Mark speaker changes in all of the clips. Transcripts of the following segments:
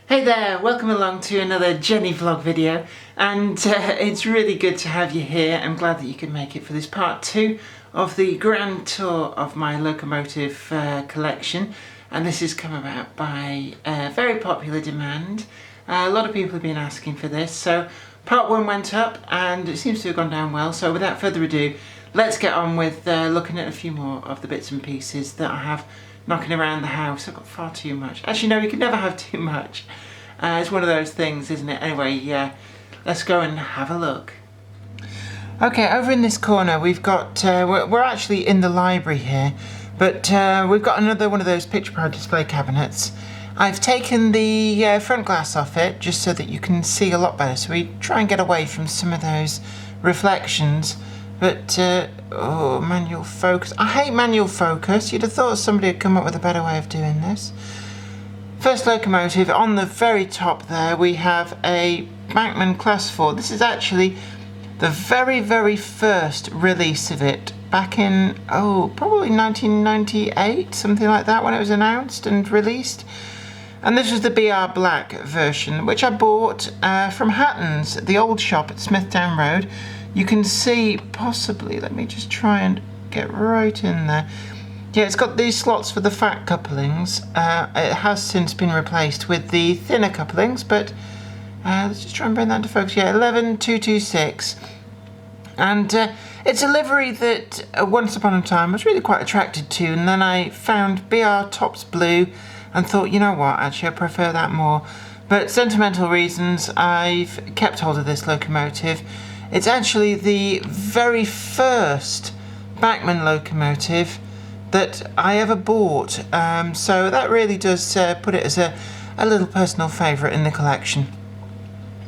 Speaker 1: Hey there, welcome along to another Jenny vlog video, and it's really good to have you here. I'm glad that you could make it for this part 2 of the grand tour of my locomotive collection, and this has come about by very popular demand. A lot of people have been asking for this, so part 1 went up and it seems to have gone down well, so without further ado, let's get on with looking at a few more of the bits and pieces that I have knocking around the house. I've got far too much. Actually, no, you can never have too much. It's one of those things, isn't it? Anyway, yeah, let's go and have a look. Okay, over in this corner we've got, we're actually in the library here, but we've got another one of those picture proud display cabinets. I've taken the front glass off it just so that you can see a lot better, so we try and get away from some of those reflections. But, oh, manual focus. I hate manual focus. You'd have thought somebody had come up with a better way of doing this. First locomotive, on the very top there, we have a Bachmann Class 4. This is actually the very first release of it, back in, oh, probably 1998, something like that, when it was announced and released. And this was the BR Black version, which I bought from Hatton's, the old shop at Smithtown Road. You can see, possibly, let me just try and get right in there. Yeah, it's got these slots for the fat couplings. It has since been replaced with the thinner couplings, but let's just try and bring that into focus. Yeah, 11226. And it's a livery that once upon a time I was really quite attracted to, and then I found BR Tops Blue and thought, you know what, actually I prefer that more. But sentimental reasons, I've kept hold of this locomotive. It's actually the very first Bachmann locomotive that I ever bought, so that really does put it as a little personal favourite in the collection.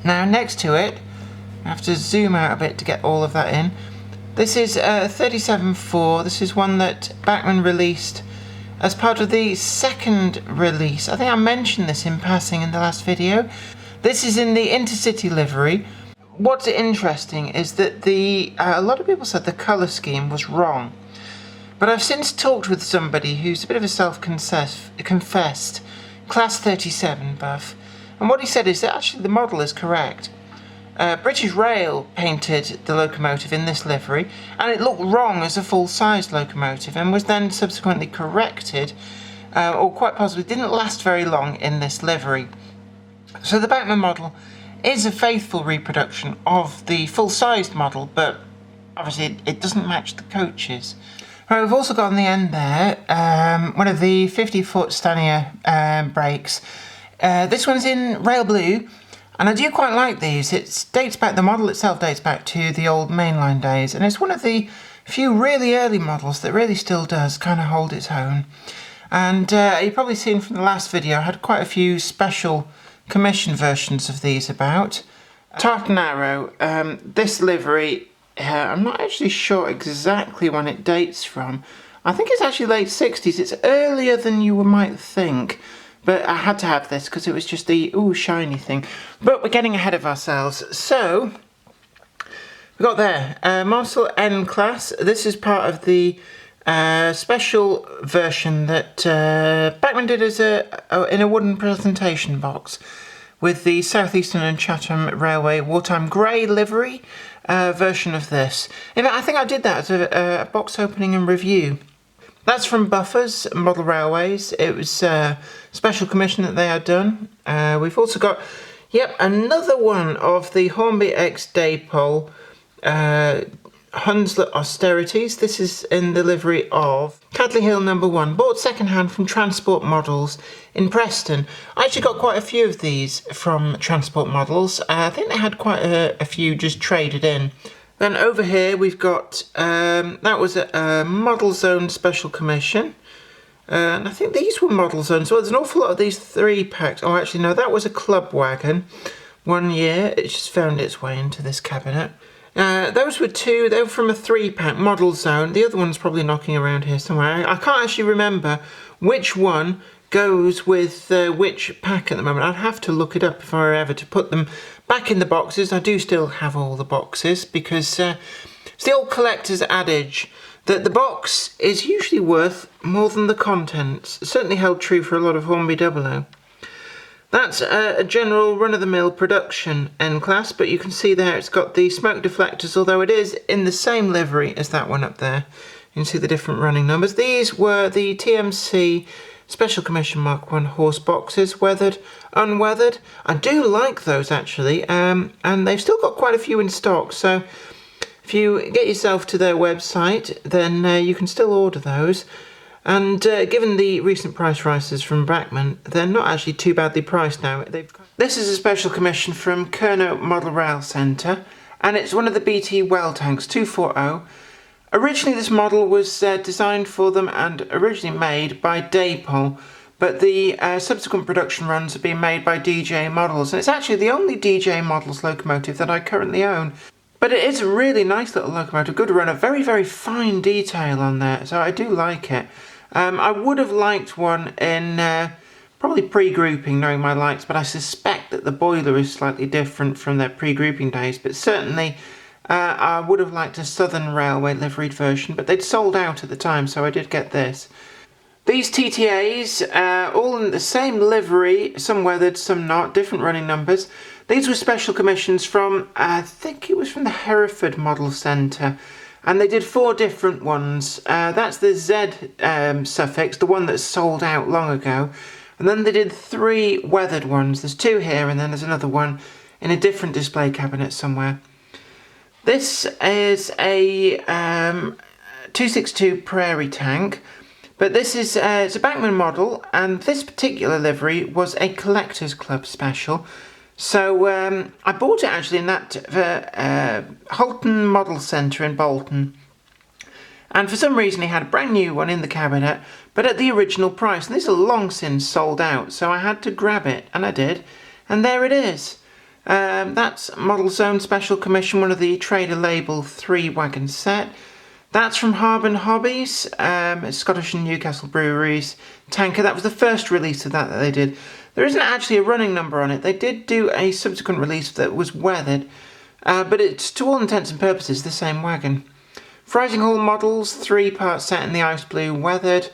Speaker 1: Now next to it, I have to zoom out a bit to get all of that in. This is 37.4. This is one that Bachmann released as part of the second release. I think I mentioned this in passing in the last video. This is in the Intercity livery. What's interesting is that a lot of people said the colour scheme was wrong. But I've since talked with somebody who's a bit of a self-confessed Class 37 buff, and what he said is that actually the model is correct. British Rail painted the locomotive in this livery, and it looked wrong as a full-sized locomotive, and was then subsequently corrected, or quite possibly didn't last very long in this livery. So the Bachmann model is a faithful reproduction of the full-sized model, but obviously it doesn't match the coaches. Right, we've also got on the end there one of the 50-foot Stanier brakes. This one's in rail blue, and I do quite like these. The model itself dates back to the old mainline days, and it's one of the few really early models that really still does kind of hold its own. And you've probably seen from the last video, I had quite a few special commission versions of these about. Tartan Arrow, this livery, I'm not actually sure exactly when it dates from. I think it's actually late 60s. It's earlier than you might think, but I had to have this because it was just the shiny thing. But we're getting ahead of ourselves. So we got there Marcel N class. This is part of the special version that Bachmann did as in a wooden presentation box with the South Eastern and Chatham Railway wartime grey livery version of this. In fact, I think I did that as a box opening and review. That's from Buffers Model Railways. It was a special commission that they had done. We've also got, another one of the Hornby X Daypole Hunslet Austerities. This is in the livery of Cadley Hill No. 1, bought second hand from Transport Models in Preston. I actually got quite a few of these from Transport Models. I think they had quite a few just traded in. Then over here we've got, that was a Model Zone Special Commission. And I think these were model zones. So there's an awful lot of these 3-packs. Oh, actually, no, that was a club wagon. 1 year, it just found its way into this cabinet. Those were 2, they were from a 3-pack model zone. The other one's probably knocking around here somewhere. I can't actually remember which one goes with which pack at the moment. I'd have to look it up if I were ever to put them back in the boxes. I do still have all the boxes because it's the old collector's adage that the box is usually worth more than the contents. It's certainly held true for a lot of Hornby 00. That's a general run-of-the-mill production N-Class, but you can see there it's got the smoke deflectors, although it is in the same livery as that one up there. You can see the different running numbers. These were the TMC Special Commission Mark 1 horse boxes, weathered, unweathered. I do like those actually, and they've still got quite a few in stock, so if you get yourself to their website, then you can still order those. And given the recent price rises from Brackman, they're not actually too badly priced now. This is a special commission from Kernow Model Rail Centre, and it's one of the BT well tanks 240. Originally this model was designed for them and originally made by Dapol, but the subsequent production runs have been made by DJ Models, and it's actually the only DJ Models locomotive that I currently own. But it is a really nice little locomotive, good runner, very, very fine detail on there, so I do like it. I would have liked one in probably pre-grouping, knowing my likes, but I suspect that the boiler is slightly different from their pre-grouping days, but certainly I would have liked a Southern Railway liveried version, but they'd sold out at the time, so I did get this. These TTAs, all in the same livery, some weathered, some not, different running numbers. These were special commissions from, I think it was from the Hereford Model Centre, and they did 4 different ones. That's the Z suffix, the one that's sold out long ago. And then they did 3 weathered ones. There's 2 here, and then there's another one in a different display cabinet somewhere. This is a 262 Prairie tank, but this is it's a Bachmann model, and this particular livery was a Collectors Club special. So I bought it actually in that Holton Model Centre in Bolton, and for some reason he had a brand new one in the cabinet, but at the original price, and this is long since sold out, so I had to grab it, and I did, and there it is. That's Model Zone Special Commission, one of the Trader Label 3 wagon set. That's from Harbin Hobbies, Scottish and Newcastle Breweries tanker. That was the first release of that they did. There isn't actually a running number on it. They did do a subsequent release that was weathered, but it's to all intents and purposes the same wagon. Frising Hall models, 3-part set in the ice blue weathered.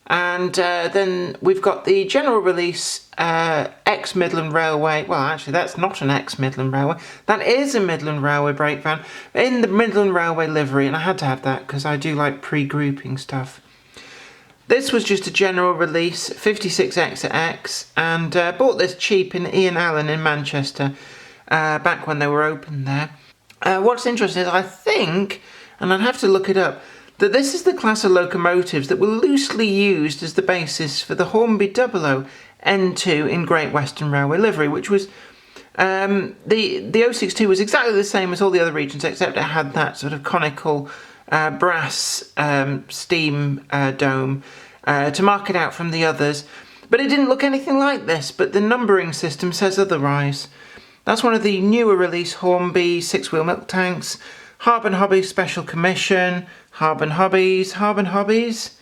Speaker 1: And then we've got the general release ex-Midland Railway. Well, actually, that's not an ex-Midland Railway. That is a Midland Railway brake van in the Midland Railway livery, and I had to have that because I do like pre-grouping stuff. This was just a general release, 56XX, and bought this cheap in Ian Allen in Manchester back when they were open there. What's interesting is I think, and I'd have to look it up, that this is the class of locomotives that were loosely used as the basis for the Hornby 00 N2 in Great Western Railway livery, which was the 062 was exactly the same as all the other regions, except it had that sort of conical brass steam dome to mark it out from the others, but it didn't look anything like this, but the numbering system says otherwise. That's one of the newer release Hornby 6-wheel milk tanks, Harbin Hobbies Special Commission, Harbin Hobbies.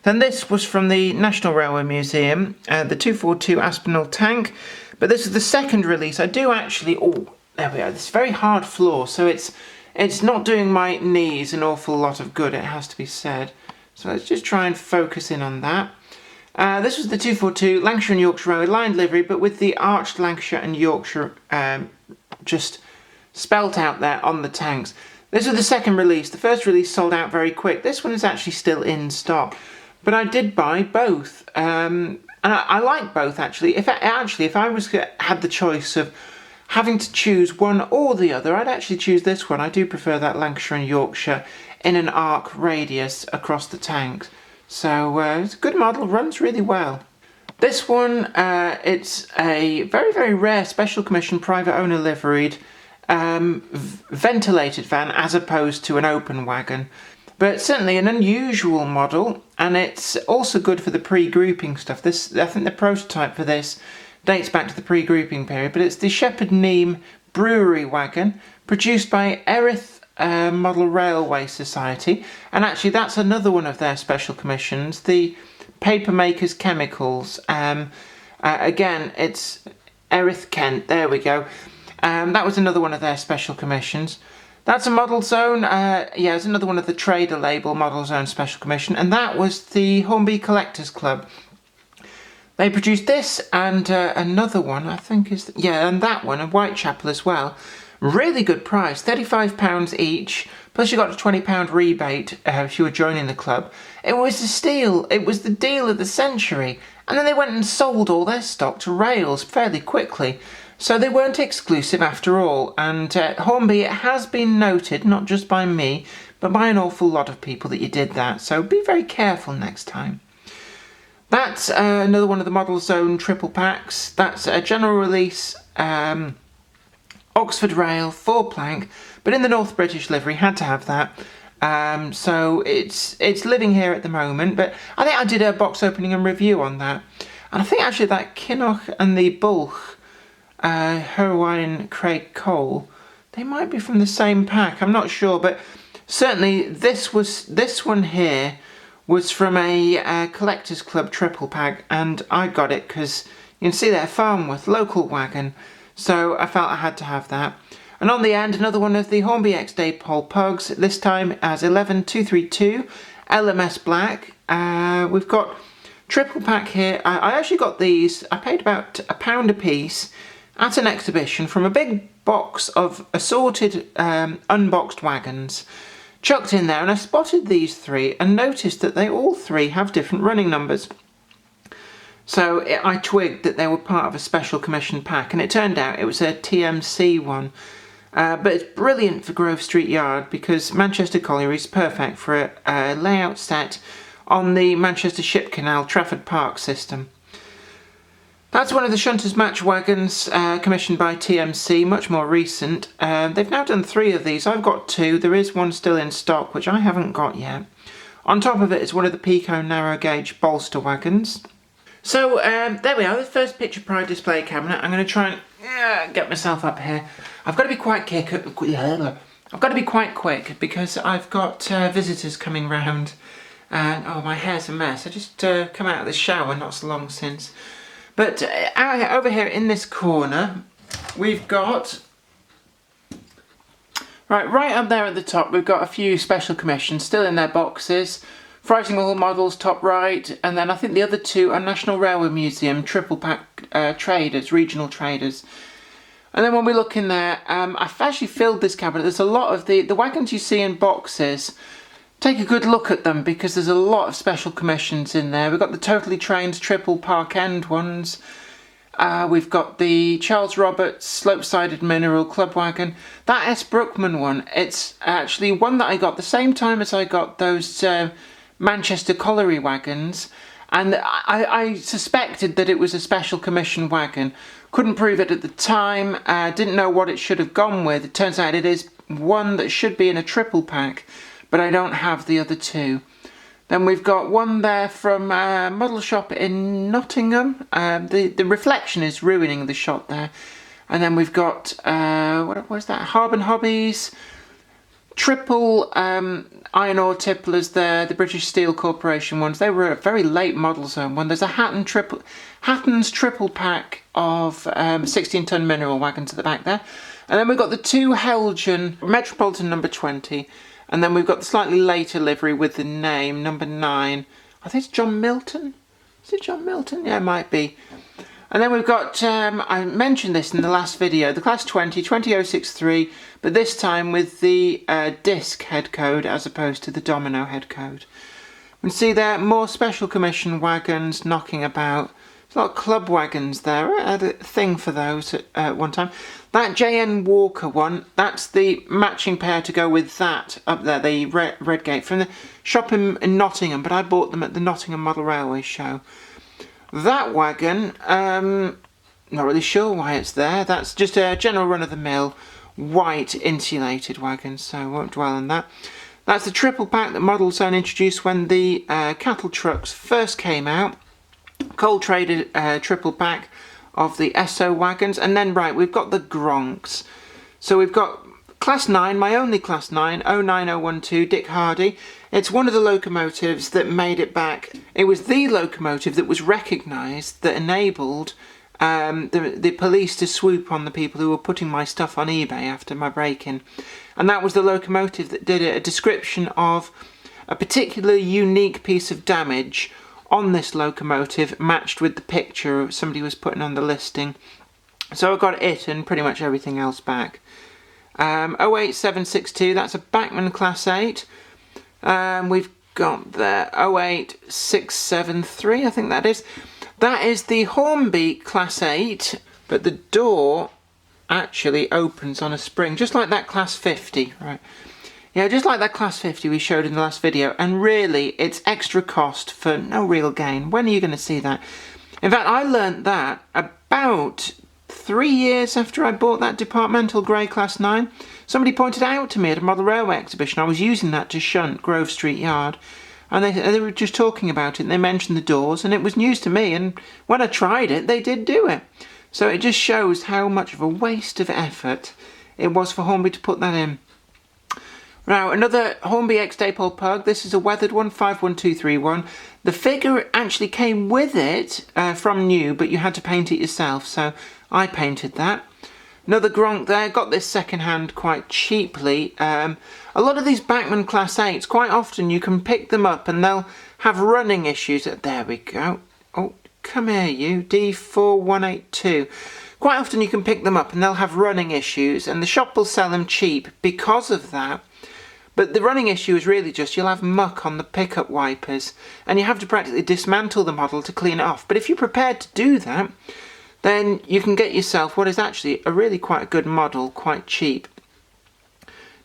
Speaker 1: Then this was from the National Railway Museum, the 242 Aspinall tank, but this is the second release. I do actually, oh, there we are, this very hard floor, so it's not doing my knees an awful lot of good, it has to be said. So let's just try and focus in on that. This was the 242 Lancashire and Yorkshire Railway lined livery, but with the arched Lancashire and Yorkshire just spelt out there on the tanks. This was the second release. The first release sold out very quick. This one is actually still in stock, but I did buy both, and I like both actually. If I had the choice of having to choose one or the other, I'd actually choose this one. I do prefer that Lancashire and Yorkshire in an arc radius across the tanks. So it's a good model, runs really well. This one, it's a very, very rare special commission private owner liveried ventilated van as opposed to an open wagon. But certainly an unusual model, and it's also good for the pre-grouping stuff. This, I think the prototype for this dates back to the pre-grouping period, but it's the Shepherd Neame Brewery Wagon, produced by Erith Model Railway Society, and actually that's another one of their special commissions, the Papermakers Chemicals. Again, it's Erith Kent, there we go. That was another one of their special commissions. That's a Model Zone, yeah, it's another one of the Trader label Model Zone Special Commission, and that was the Hornby Collectors Club. They produced this and another one, I think is, yeah, and that one, and Whitechapel as well. Really good price, £35 each, plus you got a £20 rebate if you were joining the club. It was a steal, it was the deal of the century, and then they went and sold all their stock to Rails fairly quickly. So they weren't exclusive after all, and Hornby, it has been noted, not just by me, but by an awful lot of people that you did that, so be very careful next time. That's another one of the Model Zone triple packs. That's a general release Oxford Rail 4-plank, but in the North British livery, had to have that. So it's living here at the moment, but I think I did a box opening and review on that. And I think actually that Kinnock and the Bulk Herwine Craig Cole, they might be from the same pack, I'm not sure, but certainly this one here was from a Collectors Club triple pack, and I got it because you can see there, Farnworth local wagon, so I felt I had to have that. And on the end, another one of the Hornby X Daypole Pugs, this time as 11232 LMS Black. We've got triple pack here. I actually got these, I paid about £1 a piece at an exhibition from a big box of assorted unboxed wagons chucked in there, and I spotted these three and noticed that they all three have different running numbers. So I twigged that they were part of a special commission pack, and it turned out it was a TMC one. But it's brilliant for Grove Street Yard because Manchester Colliery is perfect for a layout set on the Manchester Ship Canal Trafford Park system. That's one of the Shunter's match wagons commissioned by TMC, much more recent. They've now done 3 of these. I've got 2. There is one still in stock, which I haven't got yet. On top of it is one of the Pico narrow gauge bolster wagons. So there we are, the first picture pride display cabinet. I'm going to try and get myself up here. I've got to be quite quick because I've got visitors coming round. And oh, my hair's a mess. I just come out of the shower not so long since. But over here in this corner, we've got, right up there at the top, we've got a few special commissions still in their boxes. Frightinghall models, top right, and then I think the other 2 are National Railway Museum triple pack traders, regional traders. And then when we look in there, I've actually filled this cabinet. There's a lot of the wagons you see in boxes. Take a good look at them because there's a lot of special commissions in there. We've got the Totally Trained triple Park End ones. We've got the Charles Roberts slope-sided mineral club wagon. That S. Brookman one, it's actually one that I got the same time as I got those Manchester Colliery wagons. And I suspected that it was a special commission wagon. Couldn't prove it at the time. Didn't know what it should have gone with. It turns out it is one that should be in a triple pack, but I don't have the other 2. Then we've got one there from Model Shop in Nottingham. The reflection is ruining the shot there. And then we've got, what was that? Harbin Hobbies. Triple iron ore tipplers there, the British Steel Corporation ones. They were a very late Model Zone one. There's a Hatton's triple pack of 16-ton mineral wagons at the back there. And then we've got the 2 Helgen Metropolitan number 20. And then we've got the slightly later livery with the name, number 9. I think it's John Milton. Is it John Milton? Yeah, it might be. And then we've got, I mentioned this in the last video, the Class 20063, but this time with the disc head code as opposed to the domino head code. You can see there more special commission wagons knocking about. There's a lot of club wagons there. I had a thing for those at one time. That JN Walker one, that's the matching pair to go with that up there, the Redgate, from the shop in Nottingham, but I bought them at the Nottingham Model Railway Show. That wagon, not really sure why it's there. That's just a general run-of-the-mill white insulated wagon, so I won't dwell on that. That's the triple pack that Model Zone introduced when the cattle trucks first came out. Coal traded triple pack of the SO wagons. And then, right, we've got the Gronks. So we've got Class 9, my only Class 9, 09012, Dick Hardy. It's one of the locomotives that made it back. It was the locomotive that was recognised that enabled the police to swoop on the people who were putting my stuff on eBay after my break-in. And that was the locomotive that did it, a description of a particularly unique piece of damage on this locomotive matched with the picture somebody was putting on the listing. So I got it and pretty much everything else back. 08762, that's a Bachmann Class 8. We've got there 08673, I think that is. That is the Hornby Class 8, but the door actually opens on a spring, just like that Class 50, right? Yeah, just like that Class 50 we showed in the last video, and really, it's extra cost for no real gain. When are you going to see that? In fact, I learnt that about 3 years after I bought that departmental grey Class 9. Somebody pointed out to me at a model railway exhibition I was using that to shunt Grove Street Yard. And they were just talking about it, and they mentioned the doors, and it was news to me, and when I tried it, they did do it. So it just shows how much of a waste of effort it was for Hornby to put that in. Now, another Hornby X-Dapol Pug. This is a weathered one, 51231. The figure actually came with it from new, but you had to paint it yourself, so I painted that. Another Gronk there, got this second-hand quite cheaply. A lot of these Bachmann Class 8s, quite often you can pick them up and they'll have running issues. There we go. Oh, come here you, D4182. Quite often you can pick them up and they'll have running issues, and the shop will sell them cheap because of that. But the running issue is really just you'll have muck on the pickup wipers and you have to practically dismantle the model to clean it off. But if you're prepared to do that, then you can get yourself what is actually a really quite good model, quite cheap.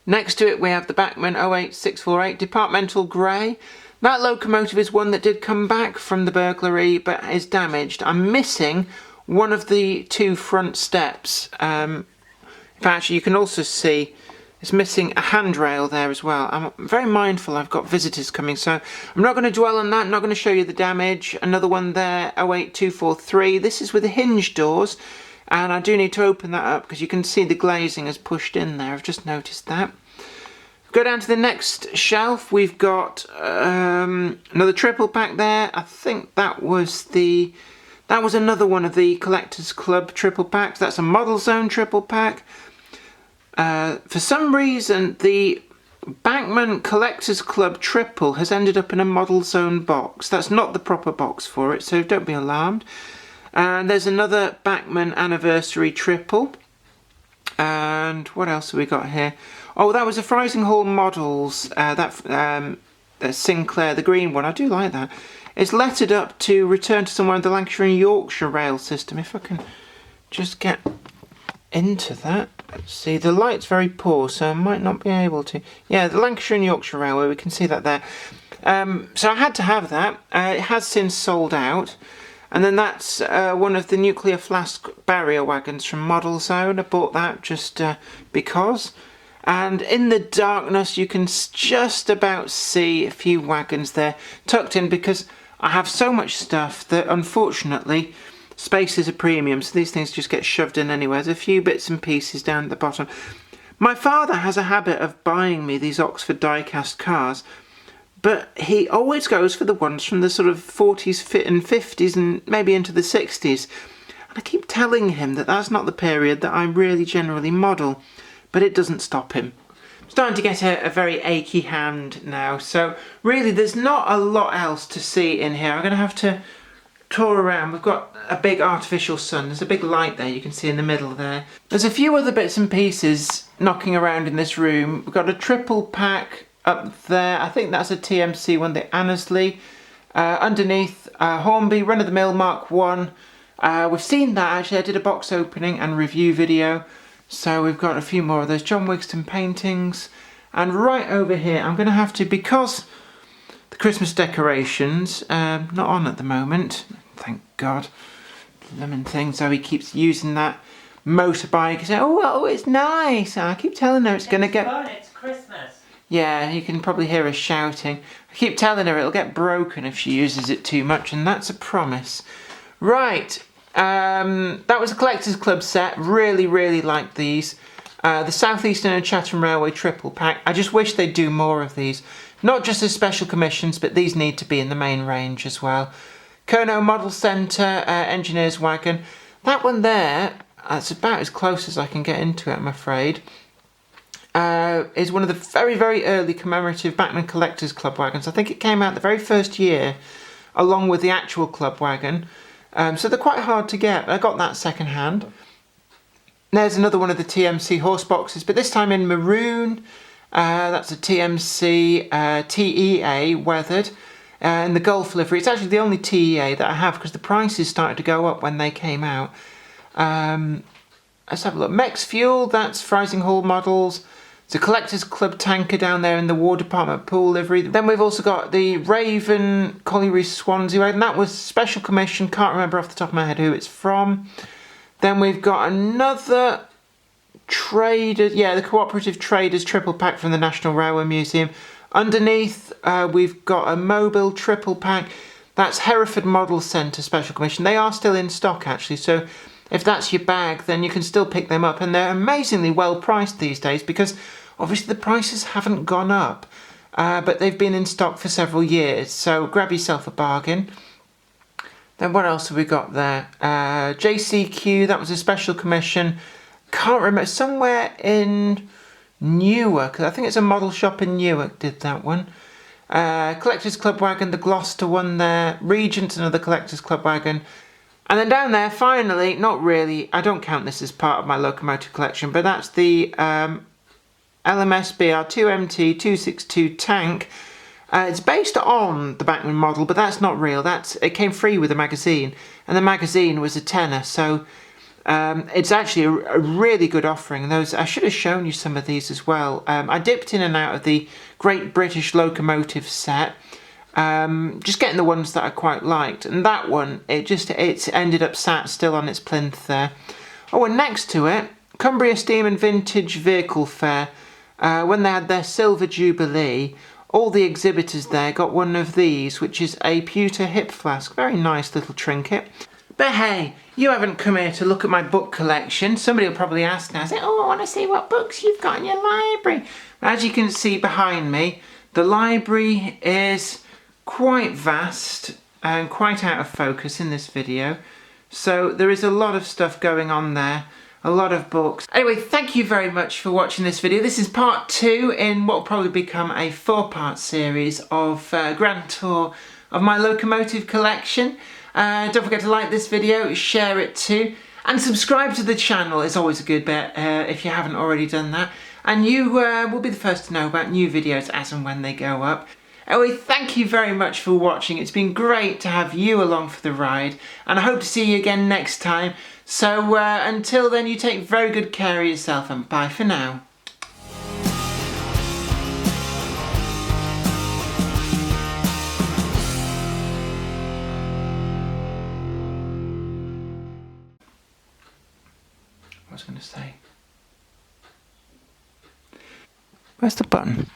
Speaker 1: Next to it we have the Bachmann 08648 Departmental Grey. That locomotive is one that did come back from the burglary but is damaged. I'm missing one of the two front steps. In fact, you can also see it's missing a handrail there as well. I'm very mindful I've got visitors coming, so I'm not going to dwell on that. I'm not going to show you the damage. Another one there, 08243. This is with the hinge doors, and I do need to open that up because you can see the glazing has pushed in there. I've just noticed that. Go down to the next shelf. We've got another triple pack there. I think that was another one of the Collectors Club triple packs. That's a Model Zone triple pack. For some reason, the Bachmann Collectors Club triple has ended up in a Model Zone box. That's not the proper box for it, so don't be alarmed. And there's another Bachmann Anniversary triple. And what else have we got here? Oh, that was a Frising Hall Models. Sinclair, the green one. I do like that. It's lettered up to return to somewhere in the Lancashire and Yorkshire rail system. If I can just get into that. Let's see, the light's very poor, so I might not be able to. Yeah, the Lancashire and Yorkshire Railway, we can see that there. So I had to have that. It has since sold out. And then that's one of the nuclear flask barrier wagons from Model Zone. I bought that just because. And in the darkness, you can just about see a few wagons there tucked in because I have so much stuff that unfortunately space is a premium, so these things just get shoved in anywhere. There's a few bits and pieces down at the bottom. My father has a habit of buying me these Oxford die-cast cars, but he always goes for the ones from the sort of 40s and 50s and maybe into the 60s. And I keep telling him that that's not the period that I really generally model, but it doesn't stop him. I'm starting to get a very achy hand now, so really there's not a lot else to see in here. I'm going to have to tour around. We've got a big artificial sun. There's a big light there you can see in the middle there. There's a few other bits and pieces knocking around in this room. We've got a triple pack up there. I think that's a TMC one, the Annesley. Underneath, Hornby, run-of-the-mill Mark 1. We've seen that actually. I did a box opening and review video. So we've got a few more of those John Wigston paintings. And right over here, I'm going to have to, because the Christmas decorations, not on at the moment, thank God. Lemon thing, so he keeps using that motorbike. He's like, oh, it's nice. And I keep telling her it's going to get...
Speaker 2: fun, it's Christmas.
Speaker 1: Yeah, you can probably hear her shouting. I keep telling her it'll get broken if she uses it too much, and that's a promise. Right, that was a Collectors Club set. Really, really liked these. The South Eastern and Chatham Railway triple pack. I just wish they'd do more of these. Not just as special commissions, but these need to be in the main range as well. Kernow Model Centre Engineer's Wagon. That one there, that's about as close as I can get into it, I'm afraid. Is one of the very, very early commemorative Bachmann Collectors Club wagons. I think it came out the very first year, along with the actual club wagon. So they're quite hard to get, but I got that second hand. There's another one of the TMC horse boxes, but this time in maroon. That's a TMC TEA weathered in the Gulf livery. It's actually the only TEA that I have because the prices started to go up when they came out. Let's have a look. Mex Fuel, that's Freising Hall models. It's a Collectors Club tanker down there in the War Department pool livery. Then we've also got the Raven Colliery Swansea wagon. That was special commission. Can't remember off the top of my head who it's from. Then we've got another Traders, yeah, the Cooperative Traders triple pack from the National Railway Museum. Underneath, we've got a Mobile triple pack. That's Hereford Model Centre special commission. They are still in stock actually, so if that's your bag, then you can still pick them up, and they're amazingly well priced these days because obviously the prices haven't gone up, but they've been in stock for several years, so grab yourself a bargain. Then what else have we got there? JCQ, that was a special commission. Can't remember, somewhere in Newark. I think it's a model shop in Newark did that one. Collectors Club wagon, the Gloucester one there. Regent, another Collectors Club wagon. And then down there, finally, not really, I don't count this as part of my locomotive collection, but that's the LMS BR2MT 262 tank. It's based on the Bachmann model, but that's not real. It came free with the magazine, and the magazine was a tenner, so it's actually a really good offering. And I should have shown you some of these as well. I dipped in and out of the Great British Locomotive set, just getting the ones that I quite liked, and that one, it's ended up sat still on its plinth there. Oh, and next to it, Cumbria Steam and Vintage Vehicle Fair, when they had their Silver Jubilee, all the exhibitors there got one of these, which is a pewter hip flask. Very nice little trinket. But hey, you haven't come here to look at my book collection. Somebody will probably ask now, say, oh, I want to see what books you've got in your library. As you can see behind me, the library is quite vast and quite out of focus in this video. So there is a lot of stuff going on there, a lot of books. Anyway, thank you very much for watching this video. This is part 2 in what will probably become a 4-part series of Grand Tour of my locomotive collection. Don't forget to like this video, share it too, and subscribe to the channel is always a good bet if you haven't already done that. And you will be the first to know about new videos as and when they go up. Anyway, thank you very much for watching. It's been great to have you along for the ride, and I hope to see you again next time. So until then, you take very good care of yourself, and bye for now. What was I going to say? Where's the button?